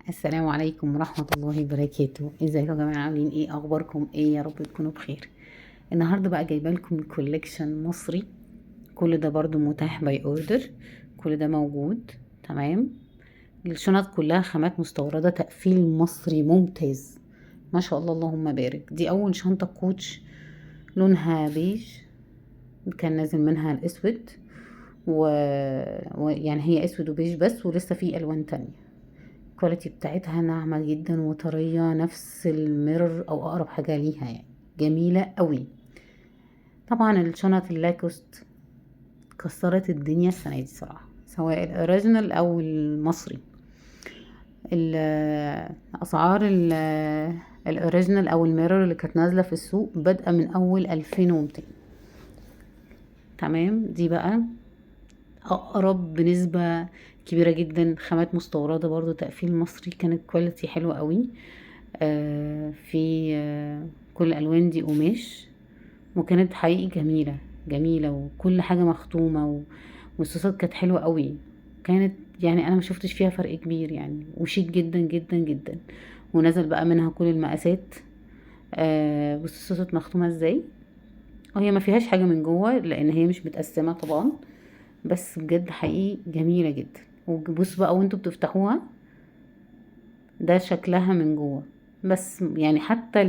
السلام عليكم ورحمة الله وبركاته. ازيكم يا جماعة؟ عاملين ايه؟ اخباركم ايه؟ يا رب تكونوا بخير. النهاردة بقى جايبه لكم كوليكشن مصري. كل ده برضو متاح باي اوردر. كل ده موجود. تمام. الشنط كلها خامات مستوردة، تقفيل مصري ممتاز. ما شاء الله اللهم بارك. دي اول شنطة كوتش، لونها بيج. كان نازل منها الاسود يعني هي اسود وبيج بس، ولسه في الوان تانية. الكواليتي بتاعتها ناعمة جدا وطرية، نفس الميرور او اقرب حاجة ليها يعني. جميلة قوي. طبعا الشنط اللاكوست كسرت الدنيا السنة دي صراحة، سواء الاوريجينال او المصري. اسعار الاوريجينال او الميرور اللي كانت نازلة في السوق بادئة من اول 2200. تمام. دي بقى اقرب بنسبة كبيرة جدا، خامات مستوردة برضو، تقفيل مصري، كانت كواليتي حلوة قوي. في كل الالوان دي قماش، وكانت حقيقي جميلة جميلة، وكل حاجة مختومة والصوصات كانت حلوة قوي. كانت يعني انا ما شفتش فيها فرق كبير يعني، وشيك جدا جدا جدا. ونزل بقى منها كل المقاسات. بص الصوصات مختومة ازاي، وهي ما فيهاش حاجة من جوه لان هي مش متقسمة طبعا. بس بجد حقيقي جميلة جدا. وبص بقى وانتوا بتفتحوها، ده شكلها من جوه. بس يعني حتى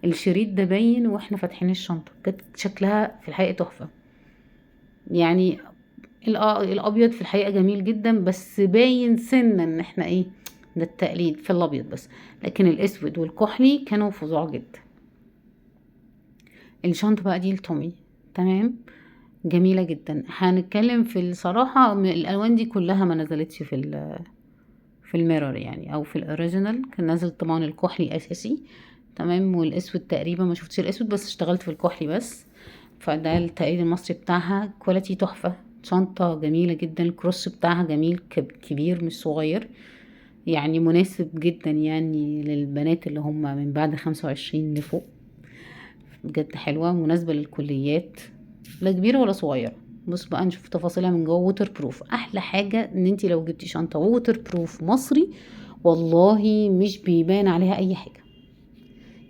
الشريط ده باين واحنا فاتحين الشنطة، كانت شكلها في الحقيقة تحفة يعني. الابيض في الحقيقة جميل جدا، بس باين سنة ان احنا ايه، ده التقليد في الابيض بس. لكن الاسود والكحلي كانوا فظاع جدا. الشنطة بقى دي لتومي. تمام. جميلة جدا. هنتكلم في الصراحة، الالوان دي كلها ما نزلتش في الميرور يعني، او في الاوريجينال. كان نازل طبعا الكحلي اساسي. تمام. والاسود تقريبا ما شفتش الاسود، بس اشتغلت في الكحلي بس. فده التقليد المصري بتاعها، كواليتي تحفة. شنطة جميلة جدا. الكروس بتاعها جميل، كبير مش صغير يعني، مناسب جدا يعني للبنات اللي هم من بعد 25 لفوق. بجد حلوة، مناسبة للكليات، لا كبيرة ولا صغيرة. بص بقى نشوف تفاصيلها من جوه. ووتر بروف. احلى حاجة ان انتي لو جبتي شنطة ووتر بروف مصري، والله مش بيبان عليها اي حاجة.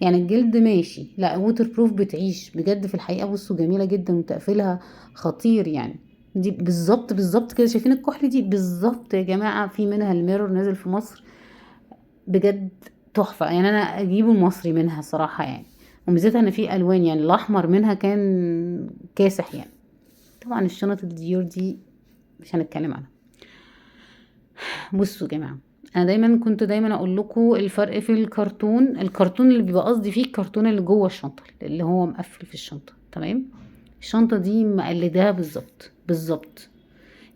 يعني الجلد ماشي، لا ووتر بروف بتعيش بجد في الحقيقة. بصوا جميلة جدا وتقفيلها خطير يعني. دي بالظبط بالظبط كده، شايفين الكحل دي بالظبط يا جماعة؟ في منها الميرور نازل في مصر، بجد تحفة يعني. انا اجيبه المصري منها صراحة يعني. وميزتها ان في الوان يعني، الاحمر منها كان كاسح يعني. طبعا الشنط الديور دي مش هنتكلم عنها. بصوا يا جماعه، انا كنت دايما اقول لكم الفرق في الكرتون اللي بيبقى قصدي فيه الكرتون اللي جوه الشنطه، اللي هو مقفل في الشنطه. تمام. الشنطه دي مقلداها بالظبط بالظبط.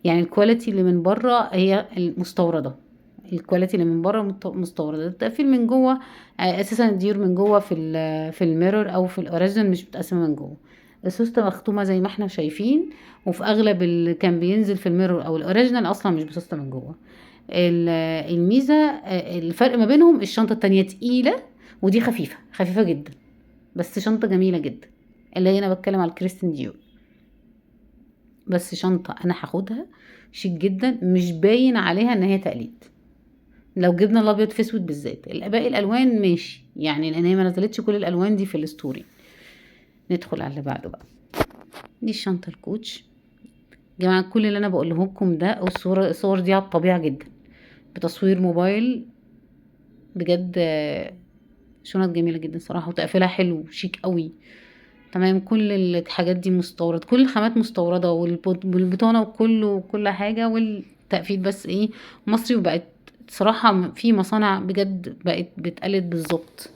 يعني الكواليتي اللي من بره هي المستورده. الكواليتي اللي من بره مستورده. التقفيل من جوه اساسا الديور من جوه في الميرور او في الاوريجينال مش متقسمه من جوه. السوسته مختومه زي ما احنا شايفين. وفي اغلب اللي كان بينزل في الميرور او الاوريجينال اصلا مش بسوسته من جوه. الميزه الفرق ما بينهم، الشنطه التانية تقيله ودي خفيفه خفيفه جدا. بس شنطه جميله جدا. اللي هي انا بتكلم على الكريستين ديور. بس شنطه انا هاخدها شيك جدا، مش باين عليها ان هي تقليد. لو جبنا الابيض في اسود بالذات، باقي الالوان ماشي يعني، لان هي ما نزلتش كل الالوان دي في الستوري. ندخل على اللي بعده بقى. دي الشنطه الكوتش. يا جماعه كل اللي انا بقوله لكم ده، الصور دي على الطبيعه جدا، بتصوير موبايل. بجد شنط جميله جدا صراحه، وتقفيلها حلو شيك قوي. تمام. كل الحاجات دي مستورد، كل الخامات مستورده، والبطانه وكل حاجه، والتقفيل بس ايه، مصري. وبقت صراحه في مصانع بجد بقت بتقلد بالظبط.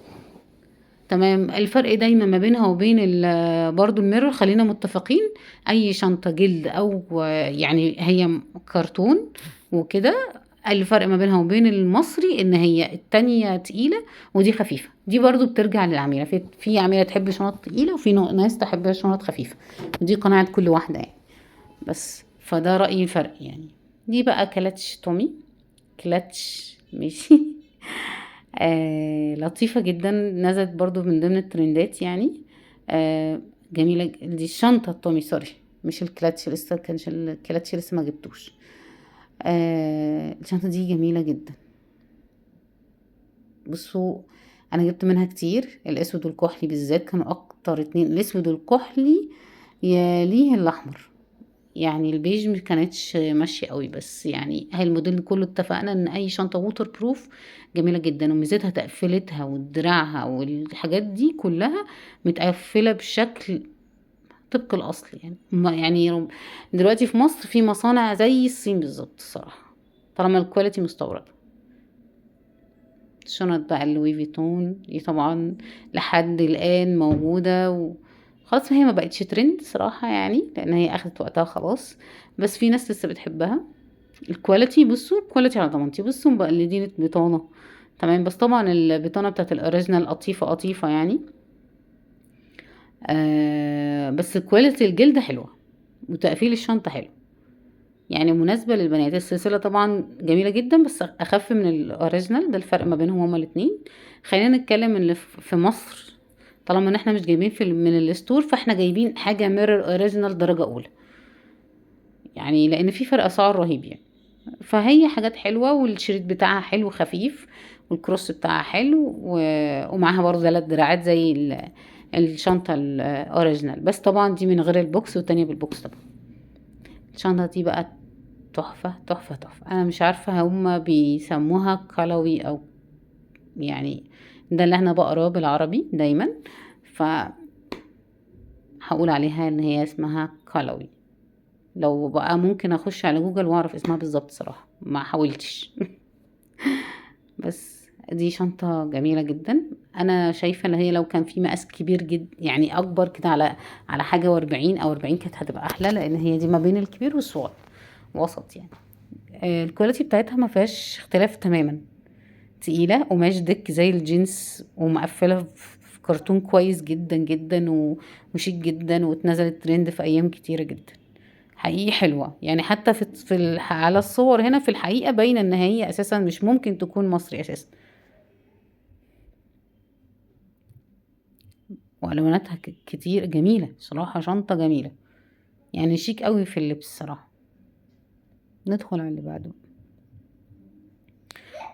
تمام. الفرق دايما ما بينها وبين برضو الميرور، خلينا متفقين. اي شنطة جلد او يعني هي كرتون وكده. الفرق ما بينها وبين المصري ان هي التانية تقيلة ودي خفيفة. دي برضو بترجع للعميلة، في عميلة تحب شنط تقيلة، وفي ناس تحب شنط خفيفة. ودي قناعة كل واحدة يعني. بس فده رأيي الفرق يعني. دي بقى كلاتش تومي. كلاتش ماشي. لطيفة جدا، نزلت برضو من ضمن الترندات يعني. جميلة. دي الشنطة تومي سوري، مش الكلاتش لسه، كانش الكلاتش لسه ما جبتوش. الشنطة دي جميلة جدا. بصوا انا جبت منها كتير، الاسود والكحلي بالذات كانوا اكتر اتنين، الاسود والكحلي يليه الاحمر. يعني البيج مش كانتش ماشيه قوي، بس يعني هاي الموديل كله اتفقنا ان اي شنطه ووتر بروف جميله جدا، وميزتها تقفيلتها ودراعها والحاجات دي كلها متقفله بشكل طبق الاصل. يعني دلوقتي في مصر في مصانع زي الصين بالظبط الصراحه، طالما الكواليتي مستورده. شنط بقى اللوي فيتون دي طبعا لحد الآن موجودة، خلاص هي ما بقتش ترند صراحة يعني، لأن هي أخدت وقتها خلاص، بس في ناس لسه بتحبها. الكواليتي بصوا، كواليتي على ضمانتي. بصوا مقلدين البطانة تمام، بس طبعا البطانة بتاعت الأوريجينال قطيفة قطيفة يعني. بس كواليتي الجلد حلوة وتقفيل الشنطة حلو، يعني مناسبة للبنات. السلسلة طبعا جميلة جدا بس أخف من الأوريجينال، ده الفرق ما بينهم هما الاتنين. خلينا نتكلم اللي في مصر، طالما ان احنا مش جايبين من الستور، فاحنا جايبين حاجة ميرور أوريجينال درجة أولى، يعني لأن في فرق أسعار رهيب يعني. فهي حاجات حلوة، والشريط بتاعها حلو خفيف، والكروس بتاعها حلو ومعاها برضه 3 دراعات زي الشنطة الأوريجينال، بس طبعا دي من غير البوكس والتانية بالبوكس طبعا. الشنطة دي بقى تحفة تحفة تحفة. انا مش عارفة هما بيسموها كالوي او يعني، ده اللي انا بقراه بالعربي دايما، ف هقول عليها ان هي اسمها كالوي. لو بقى ممكن اخش على جوجل واعرف اسمها بالظبط صراحة، ما حاولتش. بس دي شنطة جميلة جدا. انا شايفة ان هي لو كان في مقاس كبير جدا يعني اكبر كده على حاجة و40 او 40 كانت هتبقى احلى، لان هي دي ما بين الكبير والصغير وسط يعني. الكواليتي بتاعتها ما فيهاش اختلاف تماما، تقيلة قماش ديك زي الجينز، ومقفلة في كرتون كويس جدا جدا وشيك جدا، واتنزلت ترند في ايام كتيرة جدا. حقيقي حلوة يعني، حتى على الصور هنا في الحقيقة باينة ان هي اساسا مش ممكن تكون مصري اساسا. والواناتها كتير جميلة صراحة، شنطة جميلة يعني، شيك قوي في اللبس صراحة. ندخل على اللي بعده.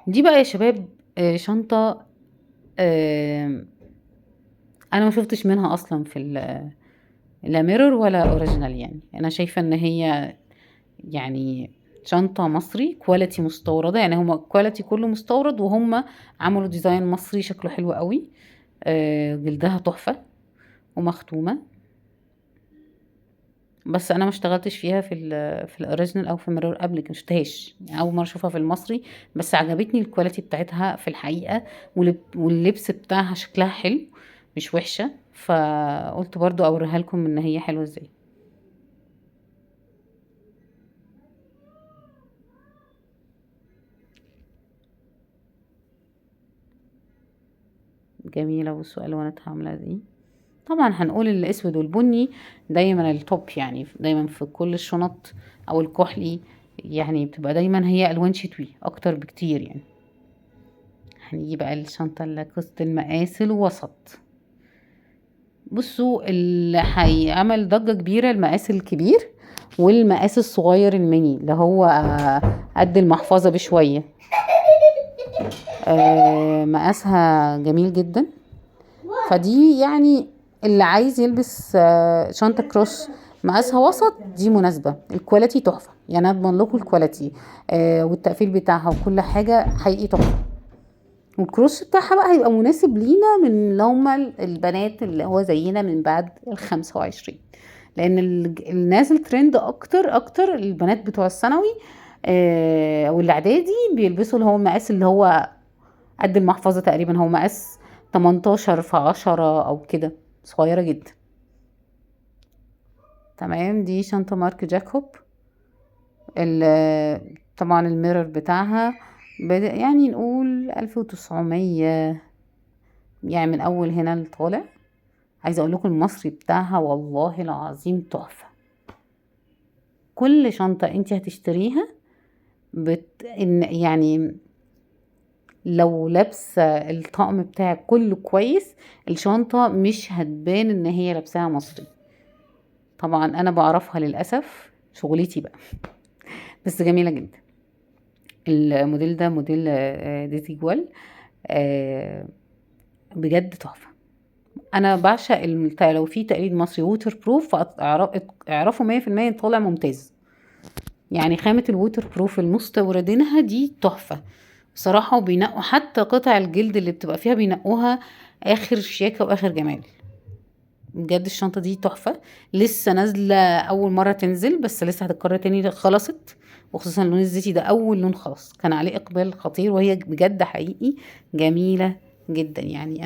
دي بقى يا شباب شنطة انا ما شفتش منها اصلا في لا ميرور ولا اوريجينال، يعني انا شايفه ان هي يعني شنطه مصري كواليتي مستورده، يعني هما كواليتي كله مستورد، وهم عملوا ديزاين مصري شكله حلو قوي. جلدها تحفه ومختومه، بس انا ما اشتغلتش فيها في الاوريجينال او في ميرور قبل كده، مشفتهاش يعني، اول مره اشوفها في المصري. بس عجبتني الكواليتي بتاعتها في الحقيقه، واللبس بتاعها شكلها حلو مش وحشه، فقلت برضو اوريها لكم ان هي حلوه ازاي. جميله، بصوا الواناتها عامله ازاي. طبعا هنقول الاسود والبني دايما التوب، يعني دايما في كل الشنط، او الكحلي يعني بتبقى دايما هي الوان شتوي اكتر بكتير يعني. هنيجي بقى الشنطة اللي قصة المقاس الوسط. بصوا اللي هيعمل ضجة كبيرة المقاس الكبير، والمقاس الصغير الميني اللي هو قد المحفظة بشوية. مقاسها جميل جدا، فدي يعني اللي عايز يلبس شنطة كروس مقاسها وسط دي مناسبة. الكواليتي تحفة يعني، اضمن لكم الكواليتي والتقفيل بتاعها وكل حاجة حقيقي تحفة. والكروس بتاعها بقى هيبقى مناسب لينا من اللي هما البنات اللي هو زينا من بعد ال25، لان الناس الترند اكتر البنات بتوع الثانوي والاعدادي بيلبسوا اللي هو المقاس اللي هو قد المحفظة تقريبا، هو مقاس 18 في 10 او كده، صغيرة جدا. تمام، دي شنطة مارك جاكوب. طبعا الميرور بتاعها يعني نقول 1900، يعني من اول هنا لطالع. عايزه اقول لكم المصري بتاعها والله العظيم تحفه. كل شنطه انت هتشتريها يعني لو لابسه الطقم بتاعك كله كويس، الشنطه مش هتبان ان هي لابساها مصري. طبعا انا بعرفها للاسف، شغلتي بقى. بس جميله جدا. الموديل ده موديل ديزيجوال. آه بجد تحفة. انا بعشق لو في تقليد مصري ووتر بروف اعرفوا 100% طالع ممتاز. يعني خامة الووتر بروف المستوردينها دي تحفة بصراحة، وبينقوا حتى قطع الجلد اللي بتبقى فيها بينقوها اخر شياكة واخر جمال. بجد الشنطة دي تحفة، لسه نازلة اول مرة تنزل، بس لسه هتتكرر تاني، خلصت. وخصوصا اللون الزيتي ده اول لون خلص، كان عليه اقبال خطير، وهي بجد حقيقي جميلة جدا يعني.